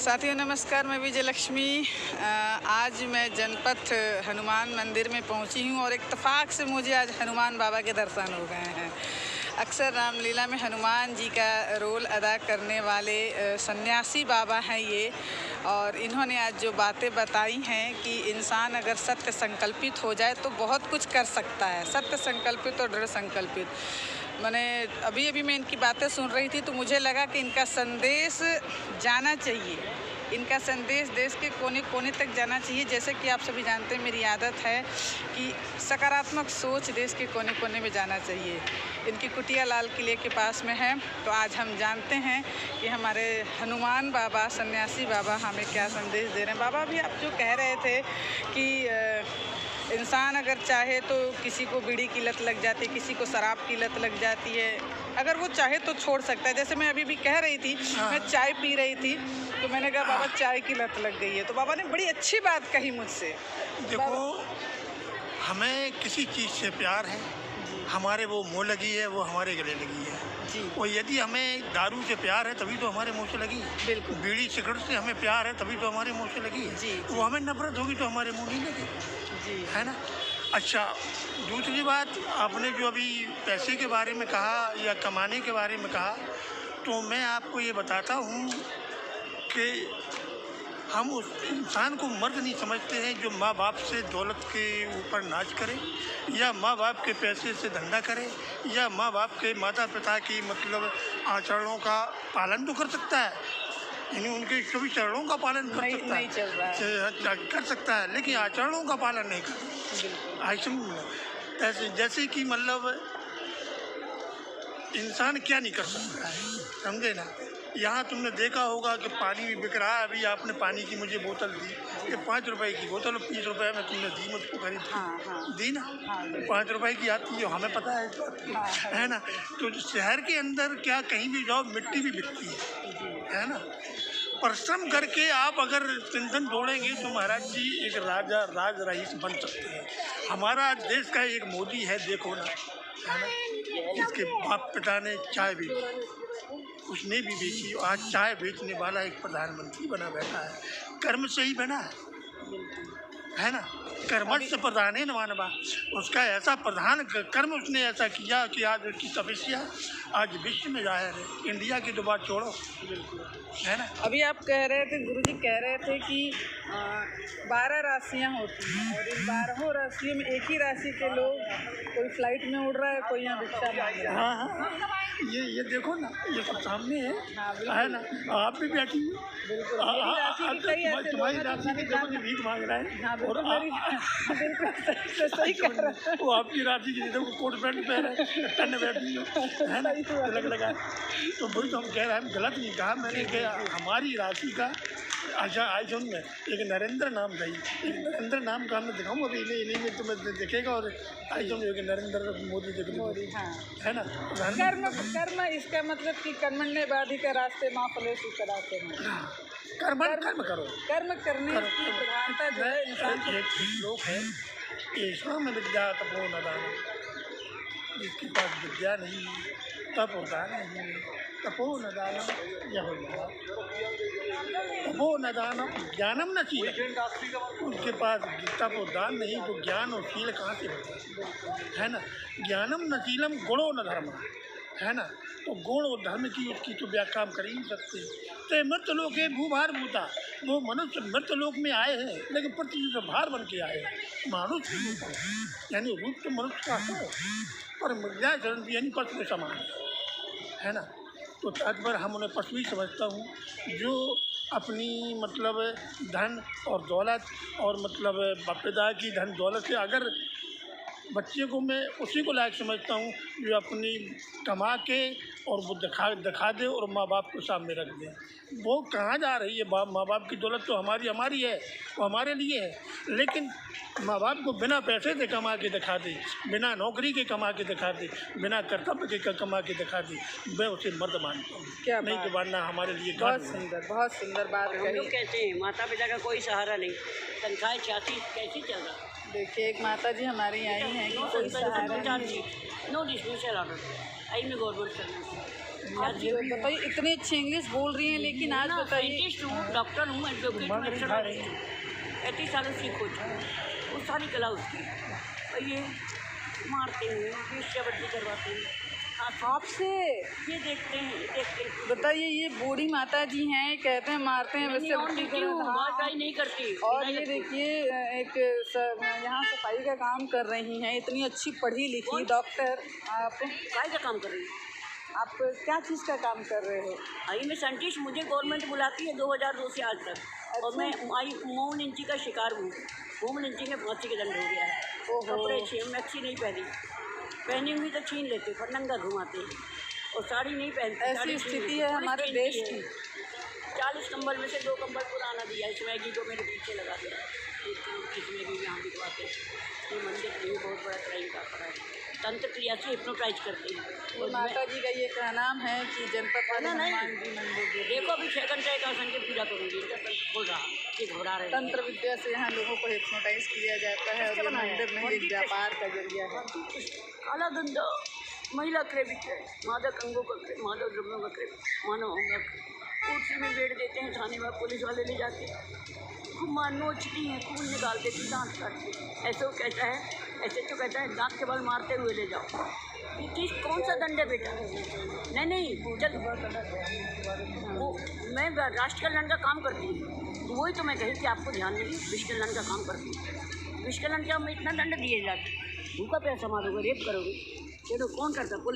साथियों नमस्कार, मैं विजय लक्ष्मी। आज मैं जनपथ हनुमान मंदिर में पहुंची हूं और इत्तेफाक से मुझे आज हनुमान बाबा के दर्शन हो गए हैं। अक्सर रामलीला में हनुमान जी का रोल अदा करने वाले सन्यासी बाबा हैं ये, और इन्होंने आज जो बातें बताई हैं कि इंसान अगर सत्य संकल्पित हो जाए तो बहुत कुछ कर सकता है। सत्य संकल्पित और दृढ़ संकल्पित, मैंने अभी मैं इनकी बातें सुन रही थी तो मुझे लगा कि इनका संदेश जाना चाहिए, इनका संदेश देश के कोने कोने तक जाना चाहिए। जैसे कि आप सभी जानते हैं, मेरी आदत है कि सकारात्मक सोच देश के कोने कोने में जाना चाहिए। इनकी कुटिया लाल किले के पास में है, तो आज हम जानते हैं कि हमारे हनुमान बाबा, सन्यासी बाबा हमें क्या संदेश दे रहे हैं। बाबा भी आप जो कह रहे थे कि इंसान अगर चाहे तो किसी को बीड़ी की लत लग जाती है, किसी को शराब की लत लग जाती है, अगर वो चाहे तो छोड़ सकता है। जैसे मैं अभी भी कह रही थी, मैं चाय पी रही थी तो मैंने कहा बाबा चाय की लत लग गई है, तो बाबा ने बड़ी अच्छी बात कही मुझसे। देखो, हमें किसी चीज़ से प्यार है, हमारे वो मुँह लगी है, वो हमारे गले लगी है जी। और यदि हमें दारू से प्यार है तभी तो हमारे मुँह से लगी है। बिल्कुल। बीड़ी सिगरेट से हमें प्यार है तभी तो हमारे मुँह से लगी है। जी। वो हमें नफरत होगी तो हमारे मुँह नहीं लगी, जी, है ना। अच्छा, दूसरी बात, आपने जो अभी पैसे के बारे में कहा या कमाने के बारे में कहा, तो मैं आपको ये बताता हूँ कि हम उस इंसान को मर्द नहीं समझते हैं जो माँ बाप से दौलत के ऊपर नाच करे, या माँ बाप के पैसे से धंधा करे, या माँ बाप के माता पिता की मतलब आचरणों का पालन तो कर सकता है, यानी उनके सभी चरणों का पालन कर सकता नहीं चल रहा है। कर सकता है, लेकिन आचरणों का पालन नहीं कर। ऐसे जैसे कि मतलब इंसान क्या नहीं कर सकता है, समझे ना। यहाँ तुमने देखा होगा कि पानी भी बिक रहा है। अभी आपने पानी की मुझे बोतल दी, ये 5 रुपए की बोतल 20 रुपए में तुमने दी मुझको खरीद दी ना। 5 रुपए की आती है, हमें पता है इस बात की, है ना। तो शहर के अंदर क्या कहीं भी जाओ मिट्टी भी बिकती है ना। परिश्रम करके आप अगर चिंतन जोड़ेंगे तो महाराज जी एक राज रईस बन सकते हैं। हमारा देश का एक मोदी है, देखो ना, है ना। इसके बाप पिता ने चाय भी, उसने भी बेची, आज चाय बेचने वाला एक प्रधानमंत्री बना बैठा है। कर्म से ही बना है ना। कर्म से प्रधान है न मानवा। उसका ऐसा प्रधान कर्म उसने ऐसा किया कि आज उसकी तपस्या आज विश्व में जाहिर है। इंडिया की तो बात छोड़ो, है ना। अभी आप कह रहे थे, गुरुजी कह रहे थे कि 12 राशियाँ होती हैं और इन 12 राशियों में एक ही राशि के लोग, कोई फ्लाइट में उड़ रहा है, कोई यहाँ भिक्षा मांग रहा है। हाँ, ये देखो ना, ये सब सामने है ना। आप भी बैठी हो, तुम्हारी राशि के देखो जी भीख मांग रहा है, और सही कह रहा है। वो आपकी राशि की देखो कोट पैंट पहने टन बैठी हो, है ना, अलग लगा। तो वही तो हम कह रहे हैं, हम गलत नहीं कहा मैंने, कहा हमारी राशि का। अच्छा, आज सुन में एक नरेंद्र नाम था, एक नरेंद्र नाम का मैं दिखाऊँ अभी इन्हीं में तुम्हें दिखेगा। और आज सुन एक नरेंद्र मोदी मोदी, हाँ, है ना। कर्म इसका मतलब कि कर्मण्य बाधिका रास्ते माँ फलेषु कदाचन में। कर्म करो, कर्म करने की प्रधानता जो है इंसान को। एक श्लोक है, ईश्वर में विद्या तपो न दान, जिसके पास विद्या नहीं तप और दान नहीं, तपो न दानम यह तपो न दानम ज्ञानम न शील। उनके पास तप और दान नहीं तो ज्ञान और शील कहाँ से होता है ना। ज्ञानम न शीलम गुणो न धर्म, है ना। तो गुण और धर्म की उसकी तो व्याख्या हम कर ही नहीं सकते। तो मृत लोक है भूभार भूता, वो मनुष्य मृत लोक में आए हैं लेकिन पृथ्वी से भार बन के आए हैं। मनुष्य रूप यानी रूप तो मनुष्य का है, पर मृदा चरण यानी पशु के समान है ना। तो तात्पर्य हम उन्हें पशु ही समझता हूँ, जो अपनी मतलब धन और दौलत और मतलब बाप-दादा की धन दौलत से, अगर बच्चे को मैं उसी को लायक समझता हूँ जो अपनी कमा के और वो दिखा दे और माँ बाप को सामने रख दे। वो कहाँ जा रही है? माँ बाप की दौलत तो हमारी है, वो हमारे लिए है, लेकिन माँ बाप को बिना पैसे से कमा के दिखा दे, बिना नौकरी के कमा के दिखा दे, बिना कर्तव्य के कमा के दिखा दे, मैं उसे मर्द मानता हूँ। क्या नहीं तो मानना हमारे लिए बहुत सुंदर बात कही। कैसे हैं, माता पिता का कोई सहारा नहीं, तनख्वाह 86 कैसे चल रहा। देखिए, एक माता जी हमारी आई हैं कि कोई सहारा नहीं। नो डिस्मिसल ऑर्डर, आई में गवर्नमेंट सर्विस। आप बताइए, इतनी अच्छी इंग्लिश बोल रही हैं, लेकिन आज बताइए। साइंटिस्ट हूँ, डॉक्टर हूँ, एडवोकेट हूँ, एक्सर्साइज हूँ, 35 सालों से सीख हो चुकी, वो सारी कला उसकी। और ये मारते हैं, वेश्यावृत्ति करवाते हैं, आपसे ये देखते हैं। बताइए, ये बूढ़ी माता जी हैं, कहते हैं मारते हैं, वैसे ट्राई नहीं करती। और ये देखिए एक यहाँ सफाई का काम कर रही हैं, इतनी अच्छी पढ़ी लिखी डॉक्टर। आप काय का काम कर रही है? आप क्या चीज़ का काम कर रहे हो? आई मैं साइंटिस्ट, मुझे गवर्नमेंट बुलाती है 2002 से आज तक। और मैं मौन इंची का शिकार हूँ। मौन इंची में फांसी का दंड हो गया है। कपड़े छीन, मैक्सी नहीं पहनी हुई तो छीन लेते, पर नंगा घुमाते, और साड़ी नहीं पहनती। ऐसी स्थिति है हमारे देश की। 40 कंबल में से 2 कंबल पुराना दिया। इस मैगी को मेरे पीछे लगा दिया, इस मैगी यहाँ बिकवाते। ये मंदिर नहीं, बहुत बड़ा क्राइम का पड़ा है। तंत्र क्रिया से हिप्नोटाइज करते हैं। और माता जी का ये क्या नाम है कि जनपद वाले हनुमान जी मंदिर। देखो अभी 6 घंटे का आसन के पूजा करूँगी, इनका तंत्र खोल रहा, ये घबरा रहे। तंत्र विद्या से यहाँ लोगों को हिप्नोटाइज किया जाता है, और ये मंदिर नहीं, एक व्यापार का जरिया है। काला धंधा, महिला क्रय विक्रय, मादक अंगों का क्रय, मादक द्रव्यों का क्रय, मानव अंगों का कुर्सी में बैठ देते हैं। थाने में पुलिस वाले ले जाते हैं, खूब मार नोचती हैं, खून निकाल देती, दांत काटती। ऐसे वो कहता है, ऐसे तो कहता है दांत के बल मारते हुए ले जाओ। ये किस कौन सा दंड है बेटा? नहीं चल, वो मैं राष्ट्र कल्याण का काम करती हूँ, तो वही तो मैं कही कि आपको ध्यान नहीं, विश्व कल्याण का काम करती हूँ। विश्व कल्याण के में इतना दंड दिए जाते, भूखा प्यासा मारोगे, रेप करोगे, ये तो कौन करता? पुलिस।